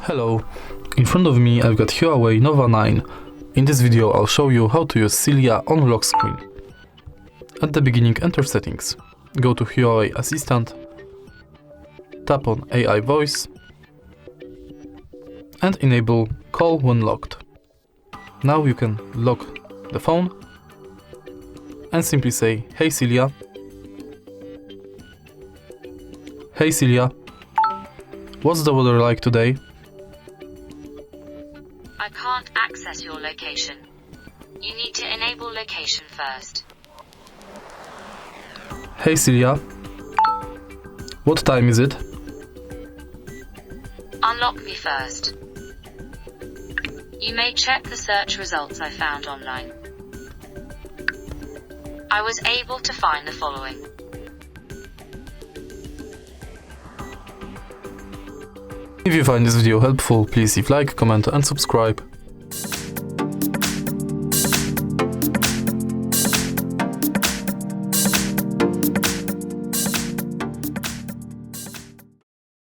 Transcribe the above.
Hello, in front of me I've got Huawei Nova 9. In this video I'll show you how to use Cella on lock screen. At the beginning, enter settings. Go to Huawei Assistant, tap on AI voice and enable call when locked. Now you can lock the phone and simply say, "Hey Cella, hey Cella, what's the weather like today?" I can't access your location. You need to enable location first. Hey Cella, what time is it? Unlock me first. You may check the search results I found online. I was able to find the following. If you find this video helpful, please leave like, comment and subscribe.